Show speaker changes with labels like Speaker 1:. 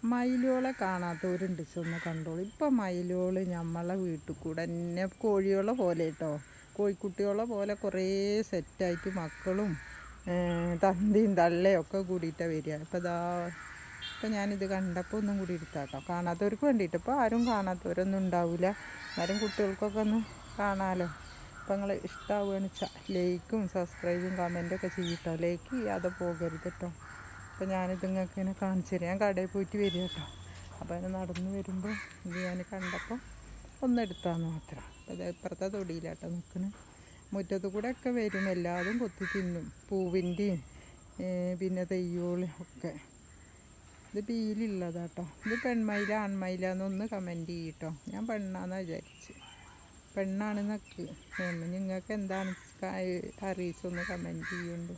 Speaker 1: മയിലുകളെ കാണാത്തവരുണ്ട് ഒന്ന് കണ്ടോളൂ. ഇപ്പം മയിലുകൾ നമ്മളെ വീട്ടിൽ കൂടെ തന്നെ കോഴികളെ പോലെ കേട്ടോ, കോഴിക്കുട്ടികളെ പോലെ കുറേ സെറ്റായിട്ട് മക്കളും തന്തയും തള്ളയും ഒക്കെ കൂടിയിട്ടാണ് വരിക. ഇപ്പം ഞാനിത് കണ്ടപ്പോൾ ഒന്നും കൂടി എടുത്താട്ടോ, കാണാത്തവർക്ക് വേണ്ടിയിട്ട്. ഇപ്പോൾ ആരും കാണാത്തവരൊന്നും ഉണ്ടാവില്ല, എന്നാലും കുട്ടികൾക്കൊക്കെ ഒന്ന് കാണാമല്ലോ. അപ്പം നിങ്ങൾ ഇഷ്ടമാവുകയെന്ന് വെച്ചാൽ ലൈക്കും സബ്സ്ക്രൈബും കമൻറ്റൊക്കെ ചെയ്യട്ടോ. ലൈക്ക് ചെയ്യാതെ പോകരുത് കേട്ടോ. അപ്പോൾ ഞാനിത് നിങ്ങൾക്ക് ഇങ്ങനെ കാണിച്ചു തരാം. ഞാൻ കടയിൽ പോയിട്ട് വരിക കേട്ടോ. അപ്പോൾ അതിന് നടന്ന് വരുമ്പോൾ ഇത് ഞാൻ കണ്ടപ്പോൾ ഒന്നെടുത്താന്ന് മാത്രം. അപ്പോൾ ഇത് ഇപ്പുറത്തെ തൊടിയിലാട്ടോ നിൽക്കുന്നത്. മുറ്റത്ത് കൂടെ ഒക്കെ വരും, എല്ലാതും കൊത്തി തിന്നും, പൂവിൻ്റെയും പിന്നെ തെയ്യോളും ഒക്കെ. ഇത് പീലുള്ളതാട്ടോ. ഇത് പെൺമയില ആൺമയിലാന്നൊന്ന് കമൻറ്റ് ചെയ്യട്ടോ. ഞാൻ പെണ്ണാന്നാണ് വിചാരിച്ച്, പെണ്ണാണെന്നൊക്കെ. നിങ്ങൾക്ക് എന്താണ് അറിയിച്ചൊന്ന് കമൻറ്റ് ചെയ്യുന്നുണ്ട്.